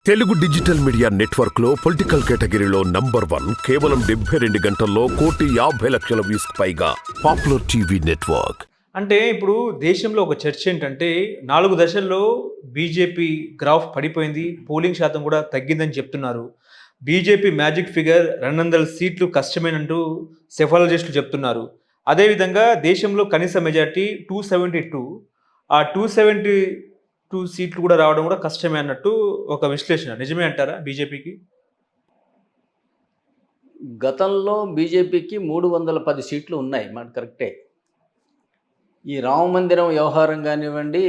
Telugu digital media network లో political కేటగిరీలో number 1 కేవలం 72 గంటల్లో 1,50,00,000 వ్యూస్ పైగా పాపులర్ టీవీ నెట్వర్క్. అంటే ఇప్పుడు దేశంలో ఒక చర్చ ఏంటంటే 4 దశల్లో బీజేపీ గ్రాఫ్ పడిపోయింది, పోలింగ్ శాతం కూడా తగ్గిందని చెప్తున్నారు. బీజేపీ మ్యాజిక్ ఫిగర్ 200 సీట్లు కష్టమేనంటూ సెఫాలజిస్టులు చెప్తున్నారు. అదేవిధంగా దేశంలో కనీస మెజార్టీ 272, ఆ 272 సీట్లు కూడా రావడం కూడా కష్టమే అన్నట్టు ఒక విశ్లేషణ. నిజమే అంటారా బీజేపీకి? గతంలో బీజేపీకి 310 సీట్లు ఉన్నాయి, మాట కరెక్టే. ఈ రామ మందిరం వ్యవహారం కానివ్వండి,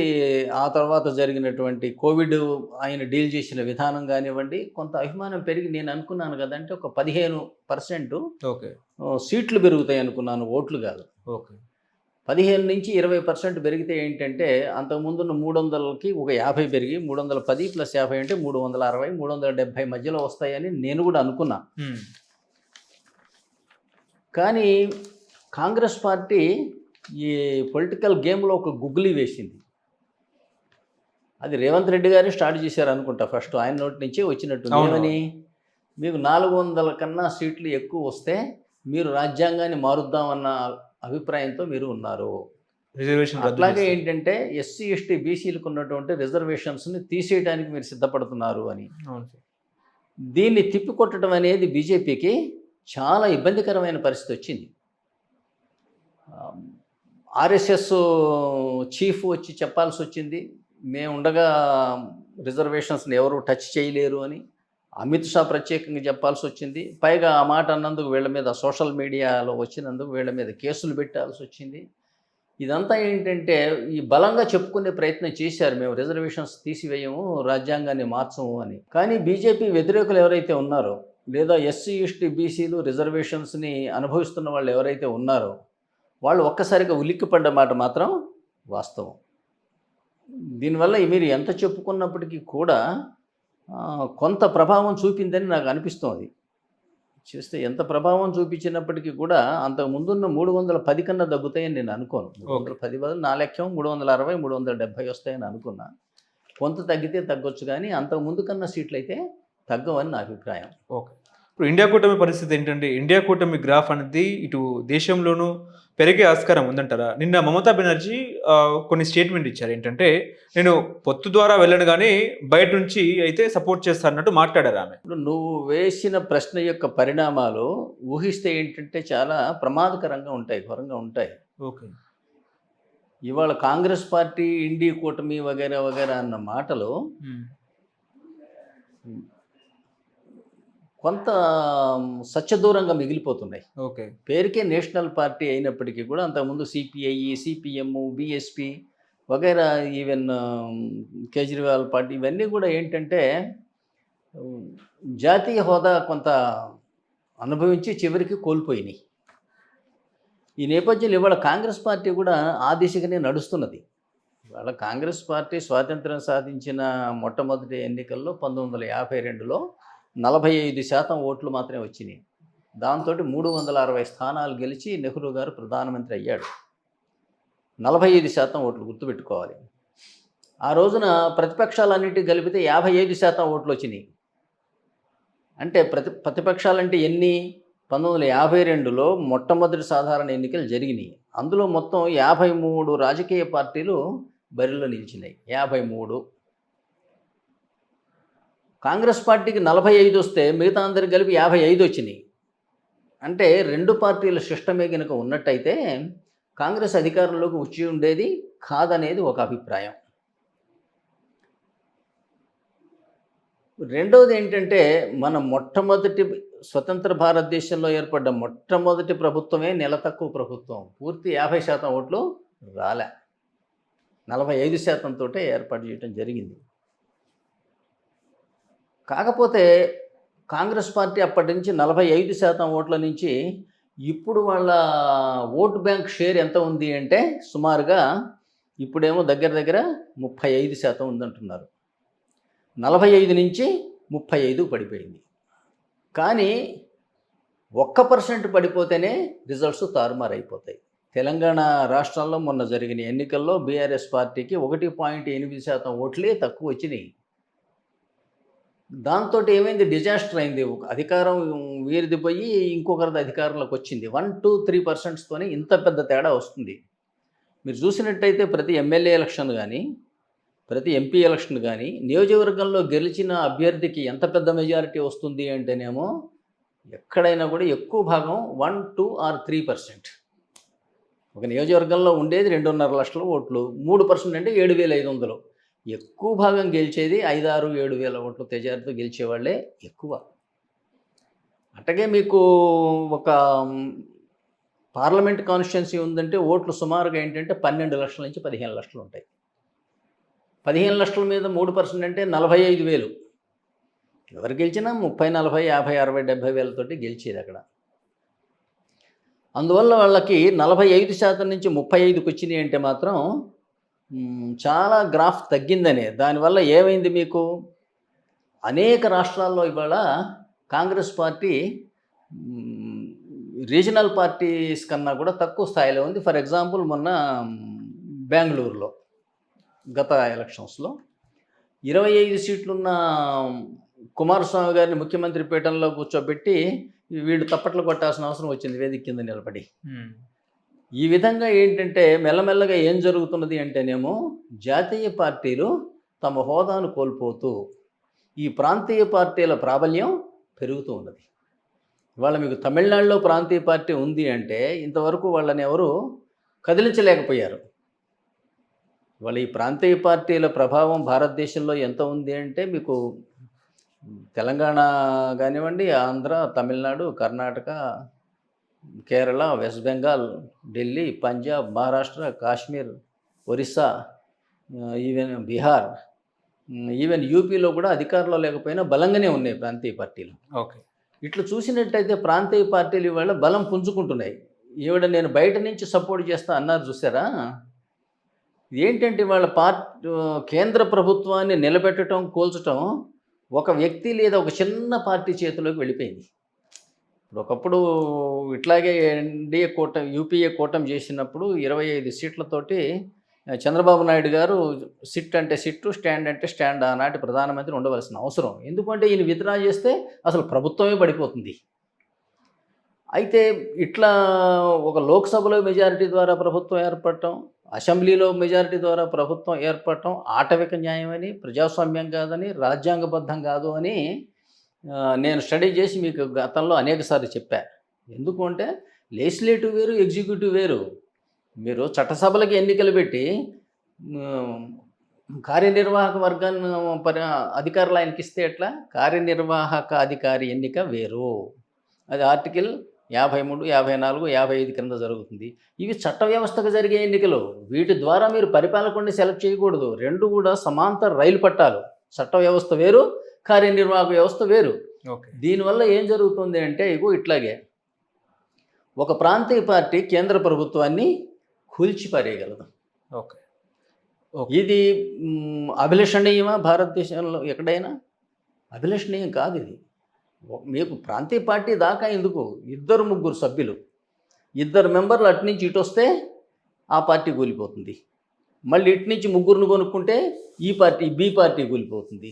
ఆ తర్వాత జరిగినటువంటి కోవిడ్ ఆయన డీల్ చేసిన విధానం కానివ్వండి, కొంత అభిమానం పెరిగి నేను అనుకున్నాను కదంటే ఒక 15% ఓకే. సీట్లు పెరుగుతాయి అనుకున్నాను, ఓట్లు కాదు. ఓకే. 15 నుంచి 20% పెరిగితే ఏంటంటే అంతకుముందున్న 300కి ఒక 50 పెరిగి 310 + 50 అంటే 360, 370 మధ్యలో వస్తాయని నేను కూడా అనుకున్నా. కానీ కాంగ్రెస్ పార్టీ ఈ పొలిటికల్ గేమ్లో ఒక గుగ్గులి వేసింది. అది రేవంత్ రెడ్డి గారు స్టార్ట్ చేశారు అనుకుంటా. ఫస్ట్ ఆయన నోటి నుంచే వచ్చినట్టు. ఏమని, మీకు 400 కన్నా సీట్లు ఎక్కువ వస్తే మీరు రాజ్యాంగాన్ని మారుద్దామన్న అభిప్రాయంతో మీరు ఉన్నారు. రిజర్వేషన్ అట్లాగే ఏంటంటే ఎస్సీ ఎస్టీ బీసీలకు ఉన్నటువంటి రిజర్వేషన్స్ని తీసేయడానికి మీరు సిద్ధపడుతున్నారు అని. దీన్ని తిప్పికొట్టడం అనేది బీజేపీకి చాలా ఇబ్బందికరమైన పరిస్థితి వచ్చింది. ఆర్ఎస్ఎస్ చీఫ్ వచ్చి చెప్పాల్సి వచ్చింది, మేము ఉండగా రిజర్వేషన్స్ని ఎవరు టచ్ చేయలేరు అని. అమిత్ షా ప్రత్యేకంగా చెప్పాల్సి వచ్చింది. పైగా ఆ మాట అన్నందుకు వీళ్ళ మీద సోషల్ మీడియాలో వచ్చినందుకు వీళ్ళ మీద కేసులు పెట్టాల్సి వచ్చింది. ఇదంతా ఏంటంటే ఈ బలంగా చెప్పుకునే ప్రయత్నం చేశారు, మేము రిజర్వేషన్స్ తీసివేయము, రాజ్యాంగాన్ని మార్చము అని. కానీ బీజేపీ వ్యతిరేకులు ఎవరైతే ఉన్నారో, లేదా ఎస్సీ ఎస్టీ బీసీలు రిజర్వేషన్స్ని అనుభవిస్తున్న వాళ్ళు ఎవరైతే ఉన్నారో వాళ్ళు ఒక్కసారిగా ఉలిక్కిపడ్డ మాట మాత్రం వాస్తవం. దీనివల్ల మీరు ఎంత చెప్పుకున్నప్పటికీ కూడా కొంత ప్రభావం చూపిందని నాకు అనిపిస్తోంది. చూస్తే ఎంత ప్రభావం చూపించినప్పటికీ కూడా అంతకు ముందున్న 310 కన్నా తగ్గుతాయని నేను అనుకోను. 310 బదులు నా లెక్క 360, 370 వస్తాయని అనుకున్నా. కొంత తగ్గితే తగ్గొచ్చు, కానీ అంతకు ముందు కన్నా సీట్లు అయితే తగ్గవని నా అభిప్రాయం. ఓకే. ఇప్పుడు ఇండియా కూటమి పరిస్థితి ఏంటంటే, ఇండియా కూటమి గ్రాఫ్ అనేది ఇటు దేశంలోనూ పెరిగే ఆస్కారం ఉందంటారా? నిన్న మమతా బెనర్జీ కొన్ని స్టేట్మెంట్ ఇచ్చారు. ఏంటంటే, నేను పొత్తు ద్వారా వెళ్ళను కానీ బయట నుంచి అయితే సపోర్ట్ చేస్తానన్నట్టు మాట్లాడారు ఆమె. ఇప్పుడు నువ్వు వేసిన ప్రశ్న యొక్క పరిణామాలు ఊహిస్తే ఏంటంటే చాలా ప్రమాదకరంగా ఉంటాయి, ఘోరంగా ఉంటాయి. ఓకే. ఇవాళ కాంగ్రెస్ పార్టీ ఇండియా కూటమి వగైరా వగైరా అన్న మాటలు కొంత సత్యదూరంగా మిగిలిపోతున్నాయి. ఓకే. పేరుకే నేషనల్ పార్టీ అయినప్పటికీ కూడా అంతకుముందు సిపిఐ, సిపిఎం, బిఎస్పి వగైరా, ఈవెన్ కేజ్రీవాల్ పార్టీ, ఇవన్నీ కూడా ఏంటంటే జాతీయ హోదా కొంత అనుభవించి చివరికి కోల్పోయినాయి. ఈ నేపథ్యంలో ఇవాళ కాంగ్రెస్ పార్టీ కూడా ఆ దిశగానే నడుస్తున్నది. ఇవాళ కాంగ్రెస్ పార్టీ స్వాతంత్రం సాధించిన మొట్టమొదటి ఎన్నికల్లో 1952లో 45% ఓట్లు మాత్రమే వచ్చినాయి. దాంతో 360 స్థానాలు గెలిచి నెహ్రూ గారు ప్రధానమంత్రి అయ్యాడు. 45% ఓట్లు గుర్తుపెట్టుకోవాలి. ఆ రోజున ప్రతిపక్షాలన్నింటికి కలిపితే 55% ఓట్లు వచ్చినాయి. అంటే ప్రతిపక్షాలంటే ఎన్ని? 1952లో మొట్టమొదటి సాధారణ ఎన్నికలు జరిగినాయి. అందులో మొత్తం 53 రాజకీయ పార్టీలు బరిలో నిలిచినాయి. 53. కాంగ్రెస్ పార్టీకి 45 వస్తే మిగతా అందరికి కలిపి 55 వచ్చినాయి. అంటే రెండు పార్టీల సిస్టమే కనుక ఉన్నట్టయితే కాంగ్రెస్ అధికారంలోకి వచ్చి ఉండేది కాదనేది ఒక అభిప్రాయం. రెండవది ఏంటంటే, మన మొట్టమొదటి స్వతంత్ర భారతదేశంలో ఏర్పడ్డ మొట్టమొదటి ప్రభుత్వమే నెల తక్కువ ప్రభుత్వం. పూర్తి 50% ఓట్లు రాలే, 45% తోటే ఏర్పాటు చేయడం జరిగింది. కాకపోతే కాంగ్రెస్ పార్టీ అప్పటి నుంచి 45% ఓట్ల నుంచి ఇప్పుడు వాళ్ళ ఓటు బ్యాంక్ షేర్ ఎంత ఉంది అంటే సుమారుగా ఇప్పుడేమో దగ్గర దగ్గర 35% ఉందంటున్నారు. 45 నుంచి 35 పడిపోయింది. కానీ 1% పడిపోతేనే రిజల్ట్స్ తారుమారైపోతాయి. తెలంగాణ రాష్ట్రంలో మొన్న జరిగిన ఎన్నికల్లో బీఆర్ఎస్ పార్టీకి 1.8% ఓట్లే తక్కువ వచ్చినాయి. దాంతో ఏమైంది, డిజాస్టర్ అయింది. ఒక అధికారం వీరిది పోయి ఇంకొకరిది అధికారంలోకి వచ్చింది. 1-2-3%తోనే ఇంత పెద్ద తేడా వస్తుంది. మీరు చూసినట్టయితే ప్రతి ఎమ్మెల్యే ఎలక్షన్ కానీ, ప్రతి ఎంపీ ఎలక్షన్ కానీ, నియోజకవర్గంలో గెలిచిన అభ్యర్థికి ఎంత పెద్ద మెజారిటీ వస్తుంది అంటేనేమో ఎక్కడైనా కూడా ఎక్కువ భాగం 1-2 or 3%. ఒక నియోజకవర్గంలో ఉండేది 2.5 లక్షల ఓట్లు, 3% అంటే 7,500. ఎక్కువ భాగం గెలిచేది 5-6-7 వేల ఓట్ల మెజారిటీతో గెలిచేవాళ్ళే ఎక్కువ. అట్టగే మీకు ఒక పార్లమెంట్ కాన్స్టిట్యున్సీ ఉందంటే ఓట్లు సుమారుగా ఏంటంటే 12 లక్షల నుంచి 15 లక్షలు ఉంటాయి. 15 లక్షల మీద 3% అంటే 45,000. ఎవరు గెలిచినా 30, 40, 50, 60, 70 వేలతోటి గెలిచేది అక్కడ. అందువల్ల వాళ్ళకి 45% నుంచి 35కి వచ్చినాయి అంటే మాత్రం చాలా గ్రాఫ్ తగ్గిందనే. దానివల్ల ఏమైంది మీకు, అనేక రాష్ట్రాల్లో ఇవాళ కాంగ్రెస్ పార్టీ రీజనల్ పార్టీస్ కన్నా కూడా తక్కువ స్థాయిలో ఉంది. ఫర్ ఎగ్జాంపుల్ మొన్న బెంగళూరులో గత ఎలక్షన్స్లో 25 సీట్లున్న కుమారస్వామి గారిని ముఖ్యమంత్రి పీఠంలో కూర్చోబెట్టి వీళ్ళు తప్పట్లు కొట్టాల్సిన అవసరం వచ్చింది వేదిక కింద నిలబడి. ఈ విధంగా ఏంటంటే మెల్లమెల్లగా ఏం జరుగుతున్నది అంటేనేమో జాతీయ పార్టీలు తమ హోదాను కోల్పోతూ ఈ ప్రాంతీయ పార్టీల ప్రాబల్యం పెరుగుతూ ఉన్నది. ఇవాళ మీకు తమిళనాడులో ప్రాంతీయ పార్టీ ఉంది అంటే ఇంతవరకు వాళ్ళని ఎవరు కదిలించలేకపోయారు. ఇవాళ ఈ ప్రాంతీయ పార్టీల ప్రభావం భారతదేశంలో ఎంత ఉంది అంటే మీకు తెలంగాణ కానివ్వండి, Andhra, Tamil Nadu, Karnataka, Kerala, west Bengal, Delhi, Punjab, Maharashtra, Kashmir, Orissa, even Bihar, even యూపీలో కూడా అధికారంలో లేకపోయినా బలంగానే ఉన్నాయి ప్రాంతీయ పార్టీలు. ఓకే. ఇట్లా చూసినట్టయితే ప్రాంతీయ పార్టీలు ఇవాళ బలం పుంజుకుంటున్నాయి. ఈవిడ నేను బయట నుంచి సపోర్ట్ చేస్తా అన్నారు చూసారా, ఏంటంటే వాళ్ళ కేంద్ర ప్రభుత్వాన్ని నిలబెట్టడం, కూల్చడం ఒక వ్యక్తి లేదా ఒక చిన్న పార్టీ చేతిలోకి వెళ్ళిపోయింది. ఇప్పుడు ఒకప్పుడు ఇట్లాగే ఎన్డీఏ కూటమి, యూపీఏ కూటమి చేసినప్పుడు 25 సీట్లతోటి చంద్రబాబు నాయుడు గారు సిట్ అంటే సిట్టు, స్టాండ్ అంటే స్టాండ్ ఆనాటి ప్రధానమంత్రి ఉండవలసిన అవసరం. ఎందుకంటే ఈయన విత్డ్రా చేస్తే అసలు ప్రభుత్వమే పడిపోతుంది. అయితే ఇట్లా ఒక లోక్సభలో మెజారిటీ ద్వారా ప్రభుత్వం ఏర్పడటం, అసెంబ్లీలో మెజారిటీ ద్వారా ప్రభుత్వం ఏర్పడటం ఆటవిక న్యాయమని, ప్రజాస్వామ్యం కాదని, రాజ్యాంగబద్ధం కాదు అని నేను స్టడీ చేసి మీకు గతంలో అనేకసార్లు చెప్పా. ఎందుకు అంటే లెజిస్లేటివ్ వేరు, ఎగ్జిక్యూటివ్ వేరు. మీరు చట్టసభలకి ఎన్నికలు పెట్టి కార్యనిర్వాహక వర్గాన్ని అధికారులు ఆయనకి ఇస్తే ఎట్లా, కార్యనిర్వాహక అధికారి ఎన్నిక వేరు. అది ఆర్టికల్ 53, 54, 55 కింద జరుగుతుంది. ఇవి చట్ట వ్యవస్థకు జరిగే ఎన్నికలు. వీటి ద్వారా మీరు పరిపాలకుడిని సెలెక్ట్ చేయకూడదు. రెండు కూడా సమాంతర రైలు పట్టాలు. చట్ట వ్యవస్థ వేరు, కార్యనిర్వాహక వ్యవస్థ వేరు. ఓకే. దీనివల్ల ఏం జరుగుతుంది అంటే ఇగో ఇట్లాగే ఒక ప్రాంతీయ పార్టీ కేంద్ర ప్రభుత్వాన్ని కూల్చిపారేయగలదు. ఓకే. ఇది అభిలషణీయమా భారతదేశంలో ఎక్కడైనా? అభిలషణీయం కాదు ఇది. మీకు ప్రాంతీయ పార్టీ దాకా ఎందుకు, 2-3 సభ్యులు, 2 మెంబర్లు అటు నుంచి ఇటు వస్తే ఆ పార్టీ కూలిపోతుంది. మళ్ళీ ఇటు నుంచి 3 కొనుక్కుంటే ఈ పార్టీ, బి పార్టీ కూలిపోతుంది.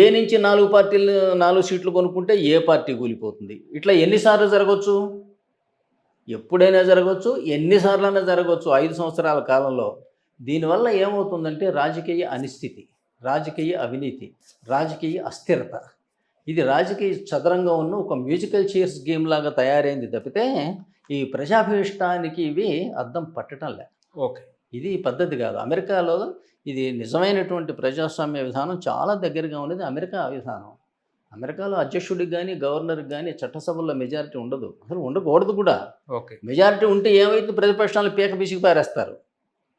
ఏ నుంచి 4 సీట్లు కొనుక్కుంటే ఏ పార్టీ కూలిపోతుంది. ఇట్లా ఎన్నిసార్లు జరగవచ్చు? ఎప్పుడైనా జరగవచ్చు, ఎన్నిసార్లైనా జరగవచ్చు 5 సంవత్సరాల కాలంలో. దీనివల్ల ఏమవుతుందంటే రాజకీయ అనిశ్చితి, రాజకీయ అవినీతి, రాజకీయ అస్థిరత. ఇది రాజకీయ చదరంగం ఉన్న ఒక మ్యూజికల్ చైర్స్ గేమ్ లాగా తయారైంది తప్పితే ఈ ప్రజాభిష్టానికి ఇవి అద్దం పట్టడం లే. ఓకే. ఇది పద్ధతి కాదు. అమెరికాలో ఇది నిజమైనటువంటి ప్రజాస్వామ్య విధానం చాలా దగ్గరగా ఉన్నది అమెరికా విధానం. అమెరికాలో అధ్యక్షుడికి కానీ, గవర్నర్కి కానీ చట్టసభల్లో మెజారిటీ ఉండదు, అసలు ఉండకూడదు కూడా. ఓకే. మెజారిటీ ఉంటే ఏమైతే ప్రతిపక్షాలను పీక పిసికి పారేస్తారు.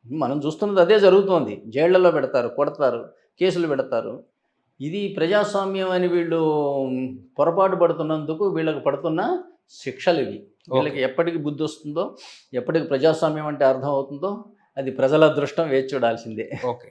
మనం చూస్తున్నది అదే జరుగుతోంది. జైళ్లలో పెడతారు, కొడతారు, కేసులు పెడతారు. ఇది ప్రజాస్వామ్యం అని వీళ్ళు పొరపాటు పడుతున్నందుకు వీళ్ళకి పడుతున్న శిక్షలు ఇవి. వీళ్ళకి ఎప్పటికి బుద్ధి వస్తుందో, ఎప్పటికి ప్రజాస్వామ్యం అంటే అర్థం అవుతుందో అది ప్రజల అదృష్టం, వేచి చూడాల్సిందే. ఓకే.